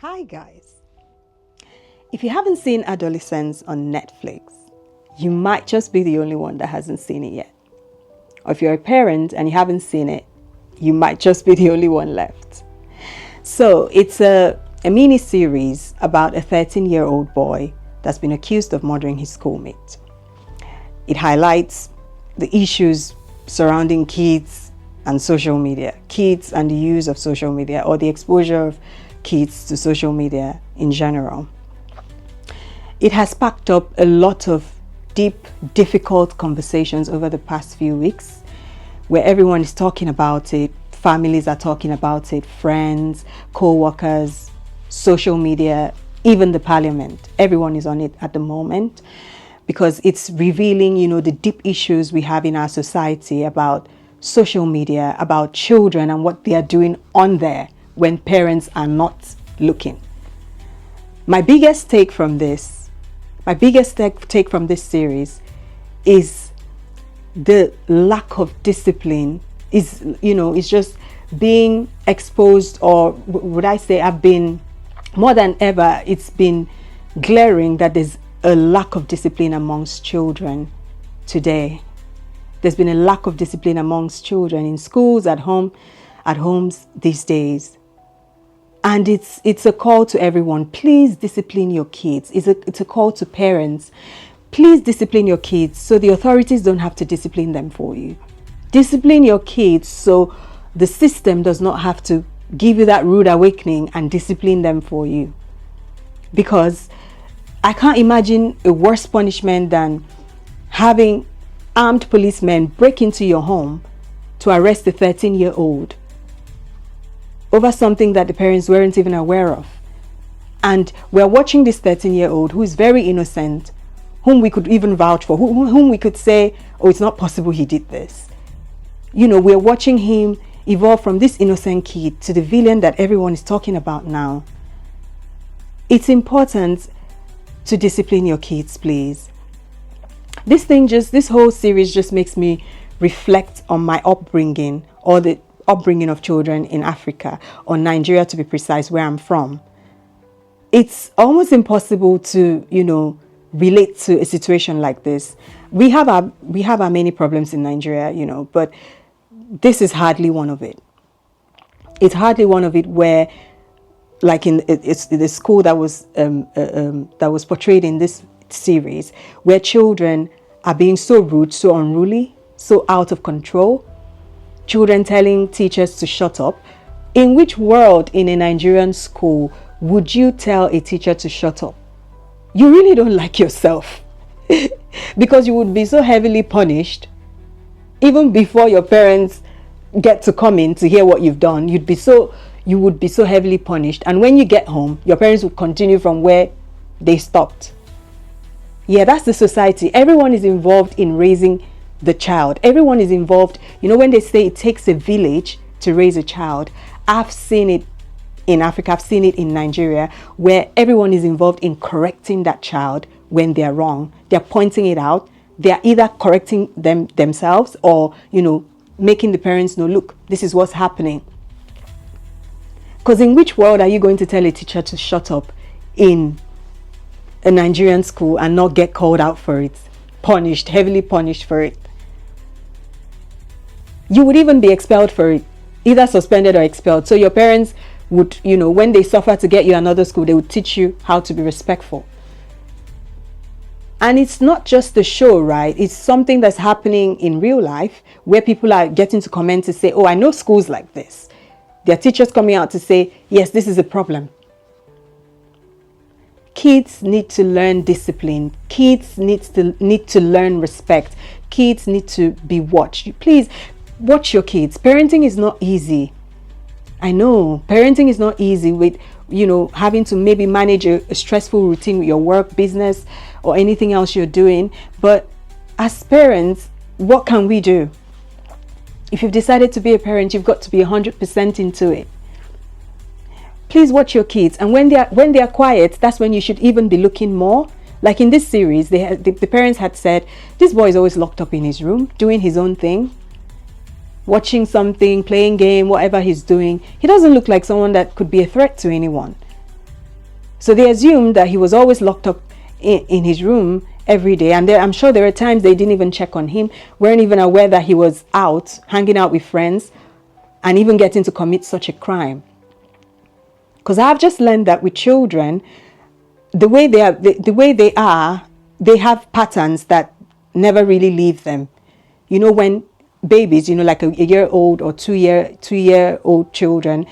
Hi guys. If you haven't seen Adolescence on Netflix, you might just be the only one that hasn't seen it yet. Or if you're a parent and you haven't seen it, you might just be the only one left. So it's a mini series about a 13-year-old boy that's been accused of murdering his schoolmate. It highlights the issues surrounding kids and social media, kids and the use of social media, or the exposure of kids to social media in general. It has sparked up a lot of deep, difficult conversations over the past few weeks where everyone is talking about it, families are talking about it, friends, co-workers, social media, even the parliament. Everyone is on it at the moment because it's revealing, the deep issues we have in our society about social media, about children and what they are doing on there when parents are not looking. My biggest take from this series is the lack of discipline is just being exposed, or would I say I've been more than ever, it's been glaring that there's a lack of discipline amongst children today. There's been a lack of discipline amongst children in schools, at homes these days. And it's a call to everyone. Please discipline your kids. It's a call to parents. Please discipline your kids so the authorities don't have to discipline them for you. Discipline your kids so the system does not have to give you that rude awakening and discipline them for you. Because I can't imagine a worse punishment than having armed policemen break into your home to arrest a 13-year-old over something that the parents weren't even aware of. And we're watching this 13-year-old who is very innocent, whom we could even vouch for, whom we could say, oh, it's not possible he did this. We're watching him evolve from this innocent kid to the villain that everyone is talking about now. It's important to discipline your kids, please. This whole series just makes me reflect on my upbringing, or the upbringing of children in Africa, or Nigeria to be precise, where I'm from. It's almost impossible to, relate to a situation like this. We have our many problems in Nigeria, but this is hardly one of it. It's hardly one of it where, like it's the school that was portrayed in this series, where children are being so rude, so unruly, so out of control. Children telling teachers to shut up. In which world in a Nigerian school would you tell a teacher to shut up? You really don't like yourself because you would be so heavily punished even before your parents get to come in to hear what you've done. You would be so heavily punished, and when you get home, your parents would continue from where they stopped. Yeah, that's the society. Everyone is involved in raising the child. Everyone is involved. When they say it takes a village to raise a child, I've seen it in Africa, I've seen it in Nigeria, where everyone is involved in correcting that child when they're wrong. They're pointing it out. They're either correcting themselves or, making the parents know, look, this is what's happening. Because in which world are you going to tell a teacher to shut up in a Nigerian school and not get called out for it, heavily punished for it? You would even be expelled for it, either suspended or expelled. So your parents would, when they suffer to get you another school, they would teach you how to be respectful. And it's not just the show, right? It's something that's happening in real life where people are getting to comment to say, oh, I know schools like this. There are teachers coming out to say, yes, this is a problem. Kids need to learn discipline. Kids need to learn respect. Kids need to be watched. Please watch your kids. Parenting is not easy. I know parenting is not easy with, having to maybe manage a stressful routine with your work, business, or anything else you're doing. But as parents, what can we do? If you've decided to be a parent, you've got to be 100% into it. Please watch your kids, and when they are quiet, that's when you should even be looking more. Like in this series, the parents had said, this boy is always locked up in his room, doing his own thing. watching something, playing game, whatever he's doing, he doesn't look like someone that could be a threat to anyone. So they assumed that he was always locked up in his room every day. And I'm sure there were times they didn't even check on him, weren't even aware that he was out, hanging out with friends, and even getting to commit such a crime. Because I've just learned that with children, the way they are, they have patterns that never really leave them. You know, when babies, you know, like a year old or 2 year old children,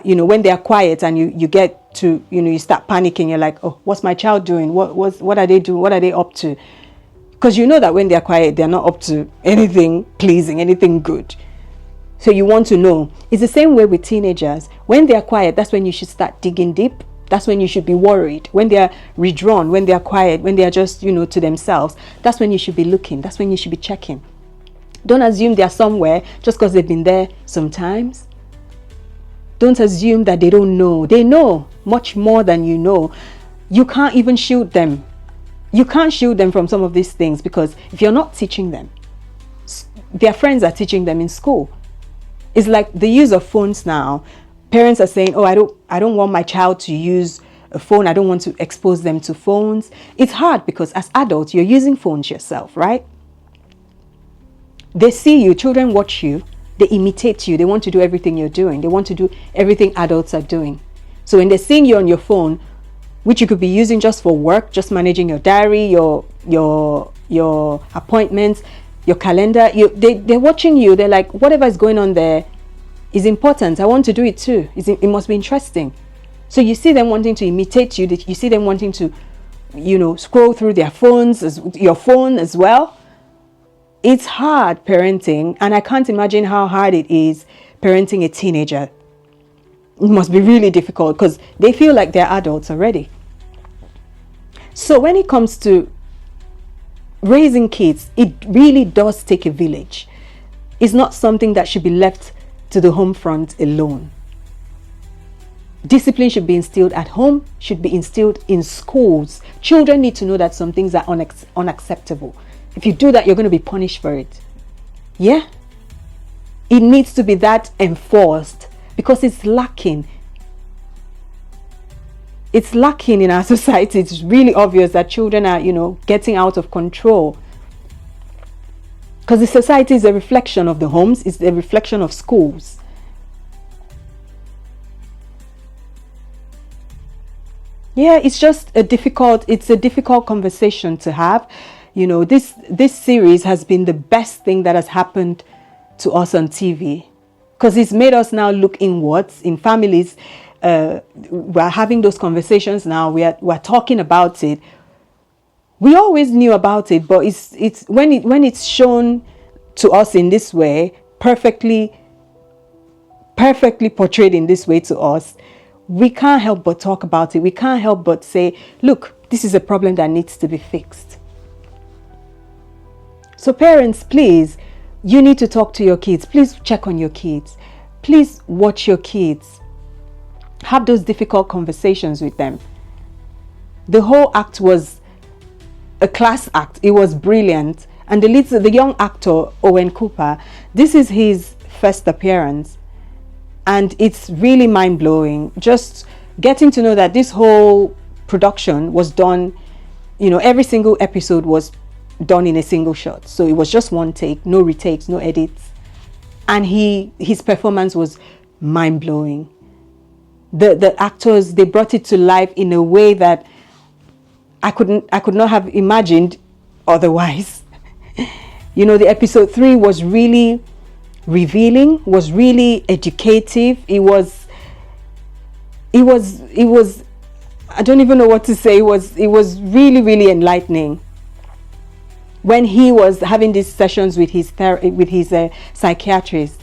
you know, when they are quiet and you get to, you know, you start panicking, you're like, oh, what's my child doing? What are they doing? What are they up to? Because you know that when they're quiet, they're not up to anything pleasing, anything good. So you want to know. It's the same way with teenagers. When they're quiet, that's when you should start digging deep. That's when you should be worried. When they're withdrawn, when they're quiet, when they're just, you know, to themselves, that's when you should be looking. That's when you should be checking. Don't assume they're somewhere just because they've been there sometimes. Don't assume that they don't know. They know much more than you know. You can't even shield them. You can't shield them from some of these things, because if you're not teaching them, their friends are teaching them in school. It's like the use of phones now. Parents are saying, oh, I don't want my child to use a phone. I don't want to expose them to phones. It's hard because as adults, you're using phones yourself, right? They see you, children watch you, they imitate you. They want to do everything you're doing. They want to do everything adults are doing. So when they're seeing you on your phone, which you could be using just for work, just managing your diary, your appointments, your calendar, they're watching you. They're like, whatever is going on there is important. I want to do it too. It must be interesting. So you see them wanting to imitate you. You see them wanting to, you know, scroll through their phones, your phone as well. It's hard parenting, and I can't imagine how hard it is parenting a teenager. It must be really difficult because they feel like they're adults already. So when it comes to raising kids, it really does take a village. It's not something that should be left to the home front alone. Discipline should be instilled at home, should be instilled in schools. Children need to know that some things are unacceptable. If you do that, you're going to be punished for it. Yeah? It needs to be that enforced because it's lacking. It's lacking in our society. It's really obvious that children are, you know, getting out of control. Because the society is a reflection of the homes, it's a reflection of schools. Yeah, it's just a difficult conversation to have. You know, this series has been the best thing that has happened to us on TV, because it's made us now look inwards in families. We're having those conversations now. We're talking about it. We always knew about it, but it's when it's shown to us in this way, perfectly portrayed in this way to us, we can't help but talk about it. We can't help but say, look, this is a problem that needs to be fixed. So parents, please, you need to talk to your kids. Please check on your kids. Please watch your kids. Have those difficult conversations with them. The whole act was a class act. It was brilliant. And the young actor, Owen Cooper, this is his first appearance. And it's really mind-blowing. Just getting to know that this whole production was done, you know, every single episode was done in a single shot. So it was just one take, no retakes, no edits. And his performance was mind-blowing. The actors, they brought it to life in a way that I could not have imagined otherwise. You know, the episode 3 was really revealing, was really educative. It was I don't even know what to say. It was really, really enlightening. When he was having these sessions with his psychiatrist,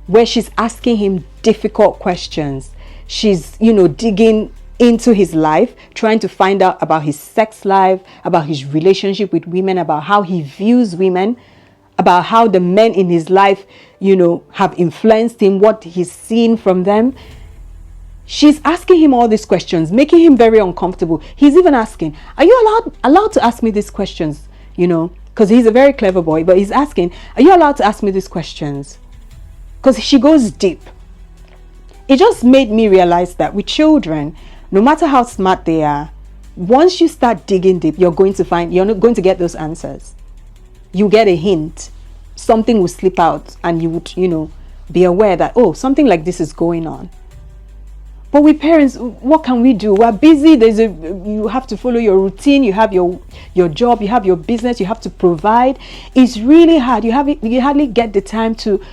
where she's asking him difficult questions. She's, you know, digging into his life, trying to find out about his sex life, about his relationship with women, about how he views women, about how the men in his life, you know, have influenced him, what he's seen from them. She's asking him all these questions, making him very uncomfortable. He's even asking, are you allowed to ask me these questions? You know, because he's a very clever boy, but he's asking, are you allowed to ask me these questions? Because she goes deep. It just made me realize that with children, no matter how smart they are, once you start digging deep, you're not going to get those answers. You get a hint, something will slip out, and you would, be aware that, oh, something like this is going on. But with parents, what can we do? We're busy. You have to follow your routine. You have your job. You have your business. You have to provide. It's really hard. You hardly get the time to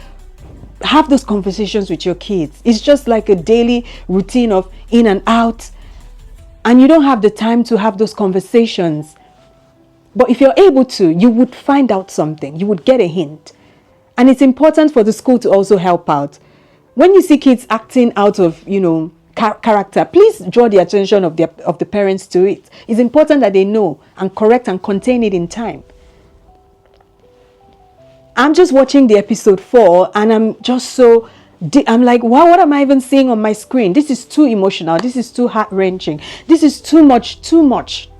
have those conversations with your kids. It's just like a daily routine of in and out, and you don't have the time to have those conversations. But if you're able to, you would find out something. You would get a hint. And it's important for the school to also help out. When you see kids acting out of, character, please draw the attention of the parents to it. It's important that they know and correct and contain it in time. I'm just watching the episode 4, and I'm like, wow, what am I even seeing on my screen? This is too emotional. This is too heart-wrenching. This is too much.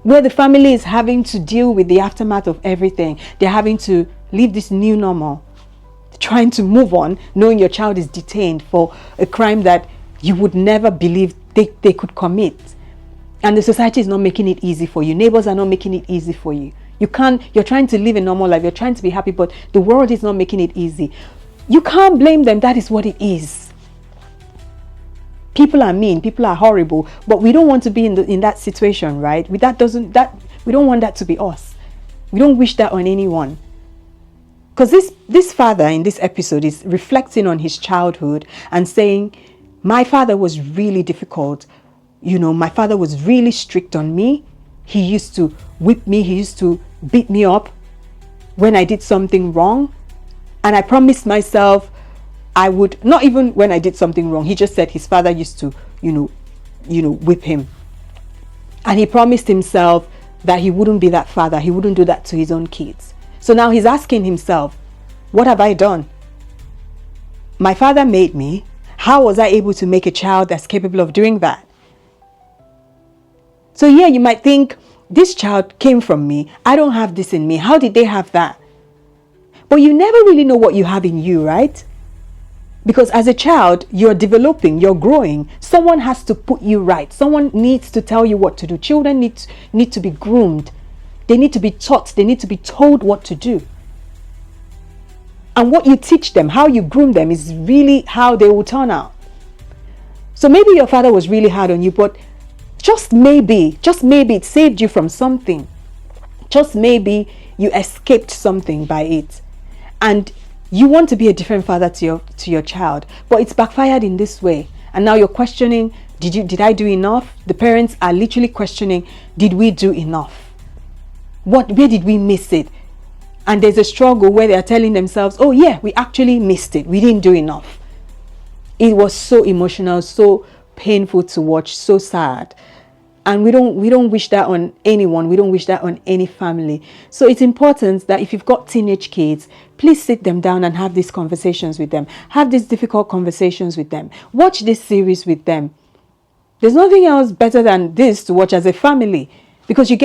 Where the family is having to deal with the aftermath of everything. They're having to live this new normal, trying to move on, knowing your child is detained for a crime that you would never believe they could commit. And the society is not making it easy for you. Neighbors are not making it easy for you. You're trying to live a normal life. You're trying to be happy, but the world is not making it easy. You can't blame them. That is what it is. People are mean. People are horrible. But we don't want to be in that situation, right? We don't want that to be us. We don't wish that on anyone. Because this father in this episode is reflecting on his childhood and saying, my father was really difficult. My father was really strict on me. He used to whip me. He used to beat me up when I did something wrong. And I promised myself I would, not even when I did something wrong. He just said his father used to, whip him. And he promised himself that he wouldn't be that father. He wouldn't do that to his own kids. So now he's asking himself, what have I done? My father made me. How was I able to make a child that's capable of doing that? So yeah, you might think, this child came from me. I don't have this in me. How did they have that? But you never really know what you have in you, right? Because as a child, you're developing, you're growing. Someone has to put you right. Someone needs to tell you what to do. Children need to be groomed. They need to be taught. They need to be told what to do. And what you teach them, how you groom them, is really how they will turn out. So maybe your father was really hard on you, but just maybe it saved you from something. Just maybe you escaped something by it. And you want to be a different father to your child, but it's backfired in this way. And now you're questioning, did I do enough? The parents are literally questioning, did we do enough? Where did we miss it? And there's a struggle where they're telling themselves, oh yeah, we actually missed it. We didn't do enough. It was so emotional, so painful to watch, so sad. And we don't wish that on anyone. We don't wish that on any family. So it's important that if you've got teenage kids, please sit them down and have these conversations with them. Have these difficult conversations with them. Watch this series with them. There's nothing else better than this to watch as a family. Because it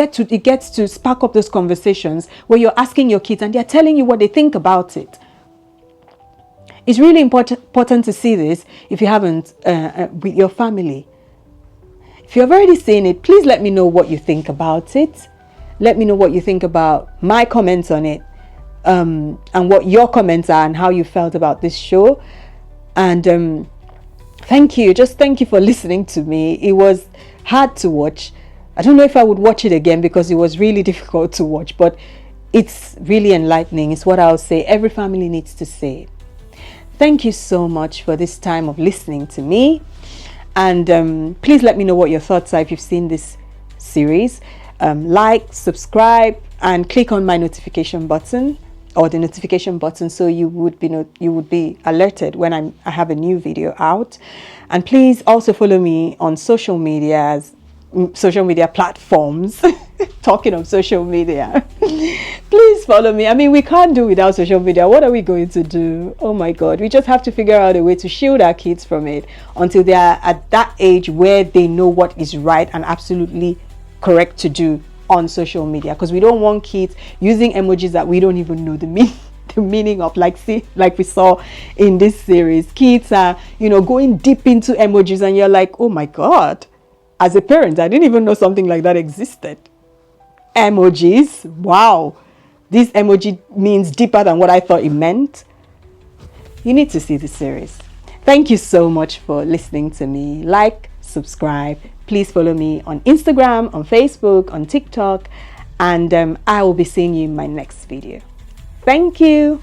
gets to spark up those conversations where you're asking your kids and they're telling you what they think about it. It's really important to see this if you haven't with your family. If you've already seen it, please let me know what you think about it. Let me know what you think about my comments on it, and what your comments are and how you felt about this show. And thank you for listening to me. It was hard to watch. I don't know if I would watch it again because it was really difficult to watch, but it's really enlightening. It's what I'll say. Every family needs to say. Thank you so much for this time of listening to me. And please let me know what your thoughts are if you've seen this series. Like, subscribe, and click on my notification button or the notification button so you would be alerted when I have a new video out. And please also follow me on social media platforms. Talking of social media, please follow me. I mean, we can't do without social media. What are we going to do? Oh my God, we just have to figure out a way to shield our kids from it until they are at that age where they know what is right and absolutely correct to do on social media, because we don't want kids using emojis that we don't even know the meaning the meaning of, like we saw in this series. Kids are, you know, going deep into emojis, and you're like, oh my God, as a parent, I didn't even know something like that existed. Emojis, wow, this emoji means deeper than what I thought it meant. You need to see the series. Thank you so much for listening to me. Like, subscribe. Please follow me on Instagram, on Facebook, on TikTok, and I will be seeing you in my next video. Thank you.